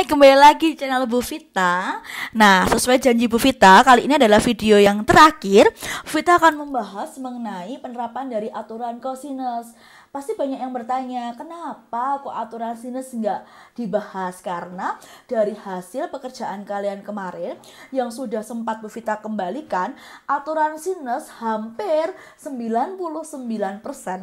Hai, kembali lagi di channel Bu Vita. Nah, sesuai janji Bu Vita, kali ini adalah video yang terakhir. Bu Vita akan membahas mengenai penerapan dari aturan cosinus. Pasti banyak yang bertanya, kenapa kok aturan sinus nggak dibahas? Karena dari hasil pekerjaan kalian kemarin yang sudah sempat Bu Vita kembalikan, aturan sinus hampir 99%,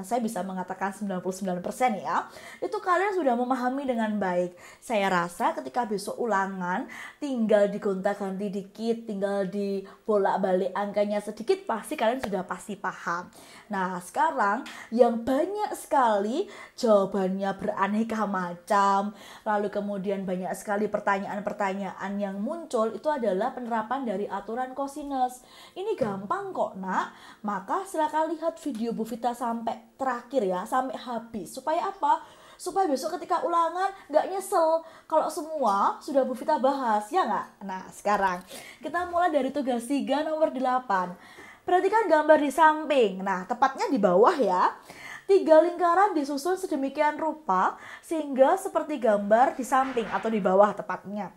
saya bisa mengatakan 99% ya, itu kalian sudah memahami dengan baik. Saya rasa ketika besok ulangan, tinggal digonta-ganti dikit, tinggal dibolak-balik angkanya sedikit, pasti kalian sudah pasti paham. Nah, sekarang yang banyak sekali jawabannya beraneka macam, lalu kemudian banyak sekali pertanyaan-pertanyaan yang muncul, itu adalah penerapan dari aturan cosinus. Ini gampang kok nak, maka silakan lihat video Bu Vita sampai terakhir ya, sampai habis. Supaya apa? Supaya besok ketika ulangan nggak nyesel kalau semua sudah Bu Vita bahas, ya nggak? Nah, sekarang kita mulai dari tugas 3 nomor 8. Perhatikan gambar di samping. Nah, tepatnya di bawah ya. 3 lingkaran disusun sedemikian rupa sehingga seperti gambar di samping atau di bawah tepatnya.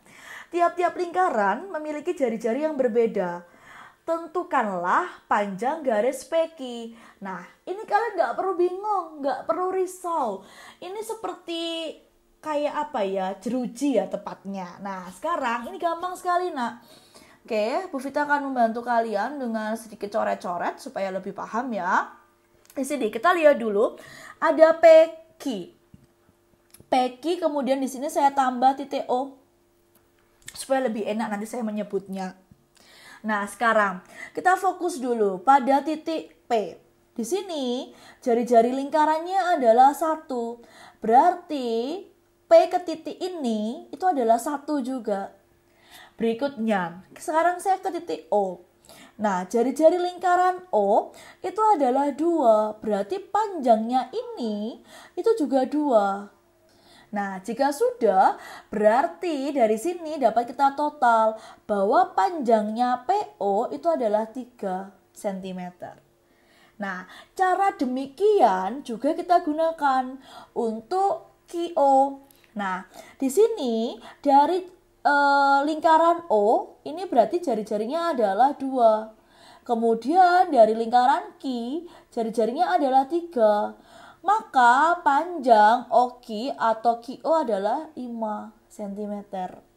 Tiap-tiap lingkaran memiliki jari-jari yang berbeda. Tentukanlah panjang garis PQ. Nah, ini kalian nggak perlu bingung, nggak perlu risau. Ini seperti kayak apa ya, jeruji ya tepatnya. Nah, sekarang ini gampang sekali nak. Oke, Bu Vita akan membantu kalian dengan sedikit coret-coret supaya lebih paham ya. Di sini kita lihat dulu ada PQ. PQ kemudian di sini saya tambah titik O supaya lebih enak nanti saya menyebutnya. Nah, sekarang kita fokus dulu pada titik P. Di sini jari-jari lingkarannya adalah 1. Berarti P ke titik ini itu adalah 1 juga. Berikutnya, sekarang saya ke titik O. Nah, jari-jari lingkaran O itu adalah 2. Berarti panjangnya ini itu juga 2. Nah, jika sudah, berarti dari sini dapat kita total bahwa panjangnya PO itu adalah 3 cm. Nah, cara demikian juga kita gunakan untuk QO. Nah, di sini dari lingkaran O ini berarti jari-jarinya adalah 2. Kemudian dari lingkaran Q jari-jarinya adalah 3. Maka panjang OQ atau QO adalah 5 cm.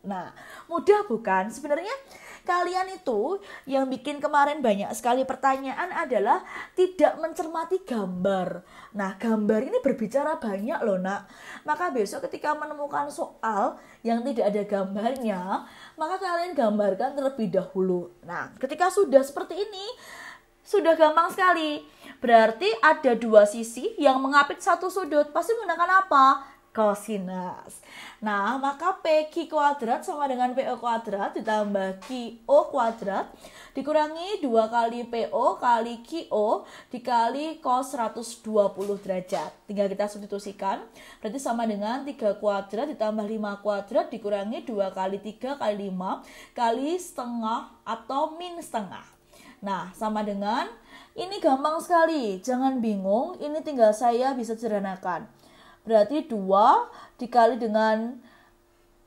Nah, mudah bukan? Sebenarnya kalian itu yang bikin kemarin banyak sekali pertanyaan adalah tidak mencermati gambar. Nah, gambar ini berbicara banyak loh nak. Maka besok ketika menemukan soal yang tidak ada gambarnya, maka kalian gambarkan terlebih dahulu. Nah, ketika sudah seperti ini, sudah gampang sekali. Berarti ada 2 sisi yang mengapit satu sudut. Pasti menggunakan apa? Cosinus. Nah, maka PQ kuadrat sama dengan PO kuadrat ditambah QO kuadrat dikurangi 2 kali PO kali QO dikali cos 120 derajat. Tinggal kita substitusikan. Berarti sama dengan 3 kuadrat ditambah 5 kuadrat dikurangi 2 kali 3 kali 5 kali setengah atau min setengah. Nah, sama dengan, ini gampang sekali. Jangan bingung, ini tinggal saya bisa sederhanakan. Berarti 2 dikali dengan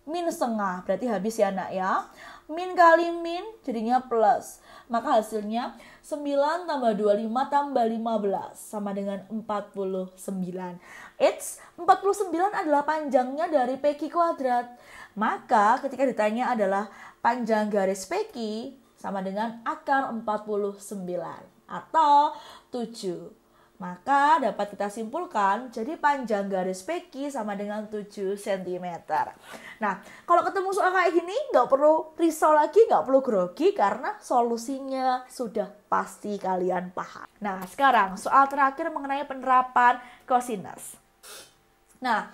min setengah. Berarti habis ya nak ya. Min kali min jadinya plus. Maka hasilnya 9 tambah 25 tambah 15. Sama dengan 49. It's 49 adalah panjangnya dari PQ kuadrat. Maka ketika ditanya adalah panjang garis PQ sama dengan akar 49 atau 7. Maka dapat kita simpulkan, jadi panjang garis PQ sama dengan 7 cm. Nah, kalau ketemu soal kayak gini, nggak perlu risau lagi, nggak perlu grogi, karena solusinya sudah pasti kalian paham. Nah, sekarang soal terakhir mengenai penerapan cosinus. Nah,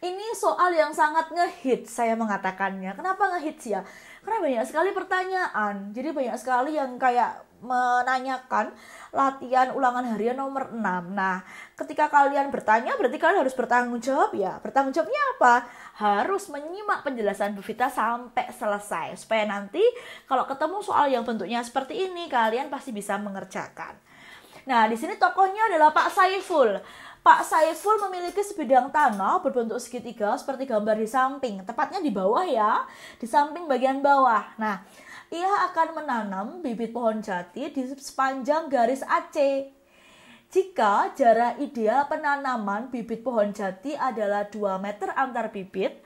ini soal yang sangat ngehits saya mengatakannya. Kenapa ngehits ya? Karena banyak sekali pertanyaan. Jadi banyak sekali yang kayak menanyakan latihan ulangan harian nomor 6. Nah, ketika kalian bertanya berarti kalian harus bertanggung jawab ya. Bertanggung jawabnya apa? Harus menyimak penjelasan Bu Vita sampai selesai. Supaya nanti kalau ketemu soal yang bentuknya seperti ini, kalian pasti bisa mengerjakan. Nah, di sini tokohnya adalah Pak Saiful. Pak Saiful memiliki sebidang tanah berbentuk segitiga seperti gambar di samping, tepatnya di bawah ya, di samping bagian bawah. Nah, ia akan menanam bibit pohon jati di sepanjang garis AC. Jika jarak ideal penanaman bibit pohon jati adalah 2 meter antar bibit,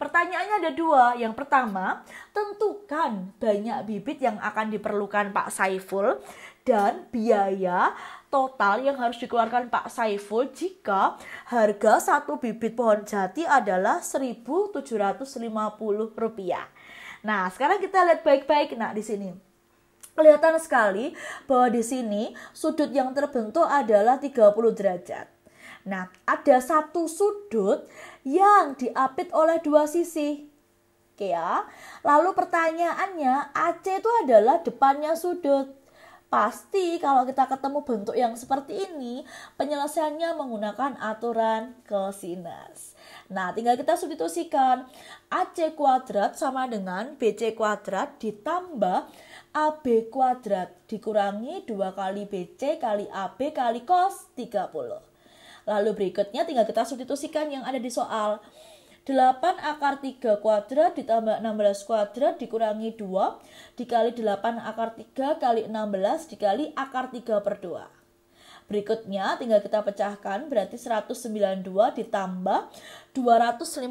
pertanyaannya ada 2. Yang pertama, tentukan banyak bibit yang akan diperlukan Pak Saiful dan biaya total yang harus dikeluarkan Pak Saiful jika harga satu bibit pohon jati adalah Rp1.750. Nah, sekarang kita lihat baik-baik. Nah, di sini kelihatan sekali bahwa di sini sudut yang terbentuk adalah 30 derajat. Nah, ada satu sudut yang diapit oleh 2 sisi. Oke ya. Lalu pertanyaannya, AC itu adalah depannya sudut. Pasti kalau kita ketemu bentuk yang seperti ini, penyelesaiannya menggunakan aturan kosinus. Nah, tinggal kita substitusikan. AC kuadrat sama dengan BC kuadrat ditambah AB kuadrat dikurangi 2 kali BC kali AB kali cos 30. Lalu berikutnya tinggal kita substitusikan yang ada di soal. 8 akar 3 kuadrat ditambah 16 kuadrat dikurangi 2 dikali 8 akar 3 kali 16 dikali akar 3 per 2. Berikutnya tinggal kita pecahkan, berarti 192 ditambah 256.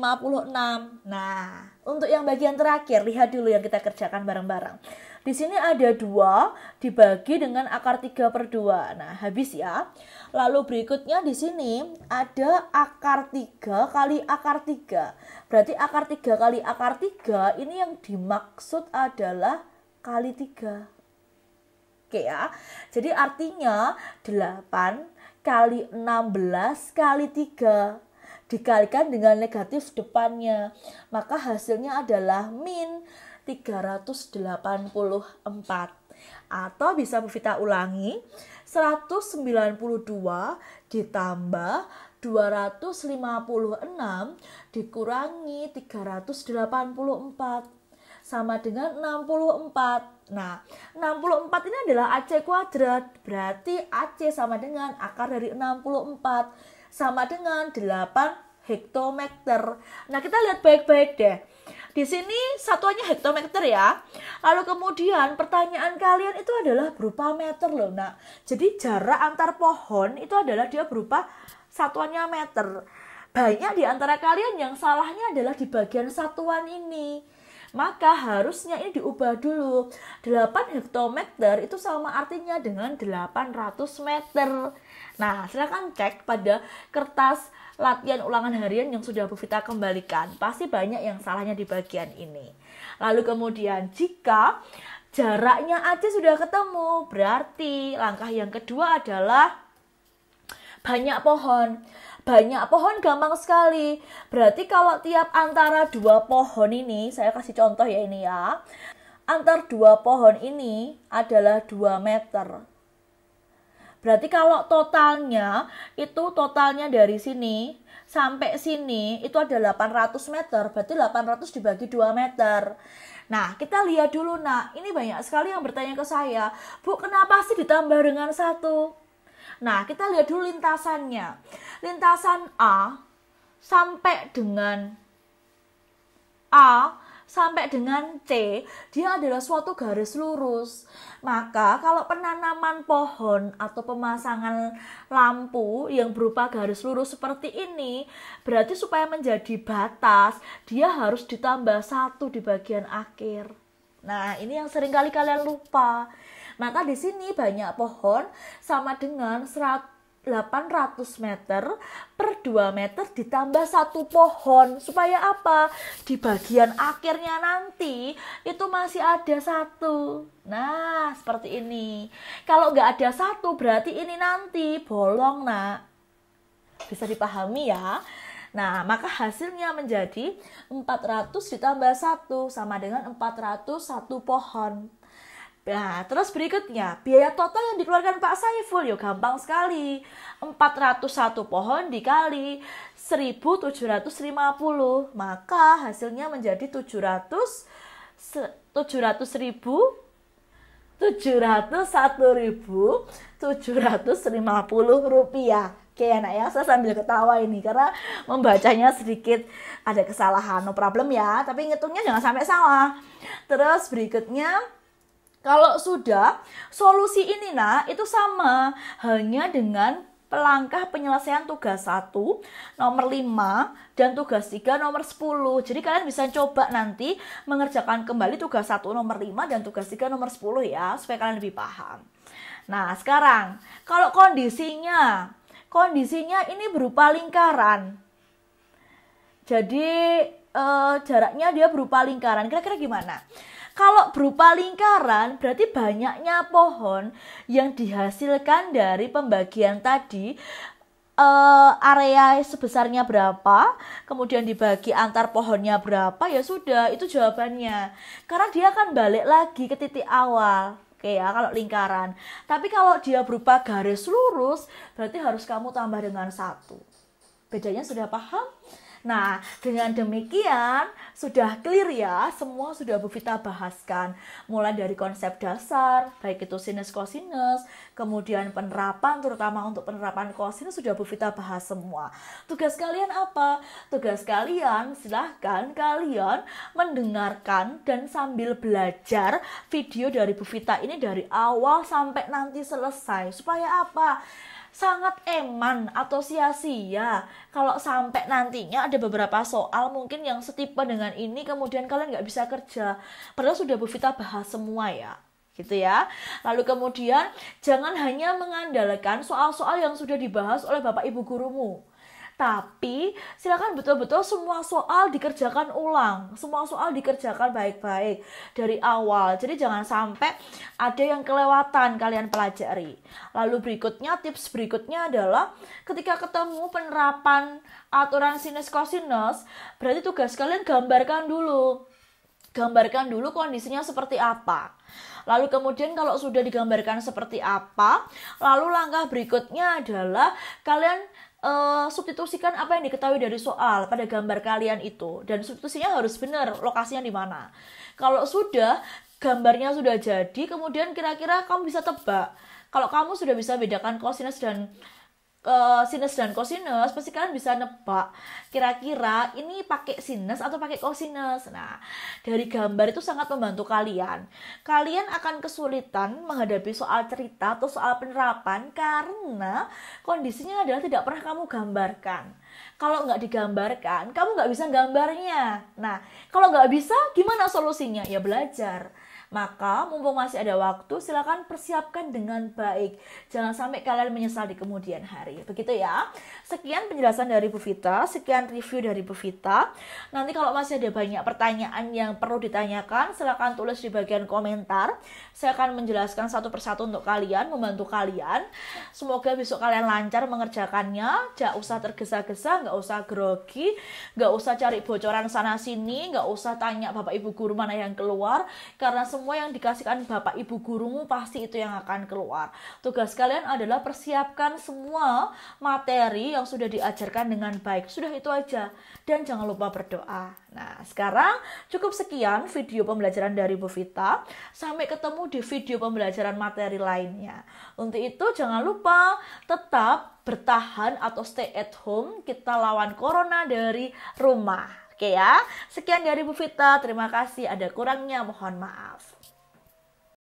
Nah, untuk yang bagian terakhir, lihat dulu yang kita kerjakan bareng-bareng. Di sini ada 2 dibagi dengan akar 3 per 2. Nah, habis ya. Lalu berikutnya di sini ada akar 3 kali akar 3. Berarti akar 3 kali akar 3 ini yang dimaksud adalah kali 3. Oke ya. Jadi artinya 8 kali 16 kali 3 dikalikan dengan negatif depannya. Maka hasilnya adalah min 384. Atau bisa Bu Vita ulangi, 192 ditambah 256 dikurangi 384 sama dengan 64. Nah, 64 ini adalah AC kuadrat, berarti AC sama dengan akar dari 64 sama dengan 8 hektometer. Nah, kita lihat baik-baik deh. Di sini satuannya hektometer ya. Lalu kemudian pertanyaan kalian itu adalah berupa meter loh. Nah, jadi jarak antar pohon itu adalah dia berupa satuannya meter. Banyak di antara kalian yang salahnya adalah di bagian satuan ini. Maka harusnya ini diubah dulu. 8 hektometer itu sama artinya dengan 800 meter. Nah, silakan cek pada kertas latihan ulangan harian yang sudah Bu Vita kembalikan. Pasti banyak yang salahnya di bagian ini. Lalu kemudian jika jaraknya AC sudah ketemu, berarti langkah yang kedua adalah banyak pohon. Banyak pohon gampang sekali. Berarti kalau tiap antara 2 pohon ini, saya kasih contoh ya ini ya. Antar 2 pohon ini adalah 2 meter. Berarti kalau totalnya dari sini sampai sini itu ada 800 meter. Berarti 800 dibagi 2 meter. Nah, kita lihat dulu. Nah, ini banyak sekali yang bertanya ke saya, Bu, kenapa sih ditambah dengan 1? Nah, kita lihat dulu lintasannya. Lintasan A sampai dengan C, dia adalah suatu garis lurus. Maka kalau penanaman pohon atau pemasangan lampu yang berupa garis lurus seperti ini, berarti supaya menjadi batas, dia harus ditambah 1 di bagian akhir. Nah, ini yang seringkali kalian lupa. Maka di sini banyak pohon sama dengan 800 meter per 2 meter ditambah 1 pohon. Supaya apa? Di bagian akhirnya nanti itu masih ada 1. Nah, seperti ini. Kalau nggak ada 1 berarti ini nanti bolong, nak. Bisa dipahami ya? Nah, maka hasilnya menjadi 400 ditambah 1 sama dengan 401 pohon. Nah, terus berikutnya, biaya total yang dikeluarkan Pak Saiful, yuk gampang sekali. 401 pohon dikali 1.750, maka hasilnya menjadi 701.750 rupiah. Oke anak ya, saya sambil ketawa ini karena membacanya sedikit ada kesalahan, no problem ya, tapi ngitungnya jangan sampai salah. Terus berikutnya, kalau sudah solusi ini nah itu sama, hanya dengan pelangkah penyelesaian tugas 1 nomor 5 dan tugas 3 nomor 10. Jadi kalian bisa coba nanti mengerjakan kembali tugas 1 nomor 5 dan tugas 3 nomor 10 ya, supaya kalian lebih paham. Nah sekarang kalau kondisinya ini berupa lingkaran. Jadi jaraknya dia berupa lingkaran. Kira-kira gimana? Kalau berupa lingkaran berarti banyaknya pohon yang dihasilkan dari pembagian tadi, area sebesarnya berapa, kemudian dibagi antar pohonnya berapa, ya sudah, itu jawabannya. Karena dia akan balik lagi ke titik awal. Oke ya, kalau lingkaran. Tapi kalau dia berupa garis lurus, berarti harus kamu tambah dengan 1. Bedanya sudah paham? Nah, dengan demikian sudah clear ya, semua sudah Bu Vita bahaskan. Mulai dari konsep dasar, baik itu sinus kosinus, kemudian penerapan, terutama untuk penerapan kosinus sudah Bu Vita bahas semua. Tugas kalian apa? Tugas kalian silahkan kalian mendengarkan dan sambil belajar video dari Bu Vita ini dari awal sampai nanti selesai. Supaya apa? Sangat eman atau sia-sia kalau sampai nantinya ada beberapa soal mungkin yang setipe dengan ini kemudian kalian nggak bisa kerja, padahal sudah Bu Vita bahas semua ya, gitu ya. Lalu kemudian jangan hanya mengandalkan soal-soal yang sudah dibahas oleh Bapak Ibu gurumu, tapi silakan betul-betul semua soal dikerjakan ulang, semua soal dikerjakan baik-baik dari awal. Jadi jangan sampai ada yang kelewatan kalian pelajari. Lalu berikutnya, tips berikutnya adalah ketika ketemu penerapan aturan sinus kosinus, berarti tugas kalian gambarkan dulu. Gambarkan dulu kondisinya seperti apa. Lalu kemudian kalau sudah digambarkan seperti apa, lalu langkah berikutnya adalah kalian substitusikan apa yang diketahui dari soal pada gambar kalian itu, dan substitusinya harus benar, lokasinya di mana. Kalau sudah gambarnya sudah jadi, kemudian kira-kira kamu bisa tebak. Kalau kamu sudah bisa bedakan kosinus dan sinus dan kosinus, pasti kalian bisa nebak kira-kira ini pakai sinus atau pakai kosinus. Nah, dari gambar itu sangat membantu kalian. Kalian akan kesulitan menghadapi soal cerita atau soal penerapan karena kondisinya adalah tidak pernah kamu gambarkan. Kalau nggak digambarkan, kamu nggak bisa gambarnya. Nah, kalau nggak bisa, gimana solusinya? Ya belajar. Maka mumpung masih ada waktu, silakan persiapkan dengan baik. Jangan sampai kalian menyesal di kemudian hari. Begitu ya. Sekian penjelasan dari Bu Vita, sekian review dari Bu Vita. Nanti kalau masih ada banyak pertanyaan yang perlu ditanyakan, silakan tulis di bagian komentar. Saya akan menjelaskan satu persatu untuk kalian, membantu kalian. Semoga besok kalian lancar mengerjakannya. Jangan usah tergesa-gesa, nggak usah grogi, nggak usah cari bocoran sana-sini, nggak usah tanya Bapak Ibu guru mana yang keluar, karena semua yang dikasihkan Bapak Ibu gurumu pasti itu yang akan keluar. Tugas kalian adalah persiapkan semua materi yang sudah diajarkan dengan baik. Sudah itu aja. Dan jangan lupa berdoa. Nah, sekarang cukup sekian video pembelajaran dari Bu Vita. Sampai ketemu di video pembelajaran materi lainnya. Untuk itu jangan lupa tetap bertahan atau stay at home. Kita lawan corona dari rumah. Oke ya, sekian dari Bu Vita. Terima kasih, ada kurangnya mohon maaf.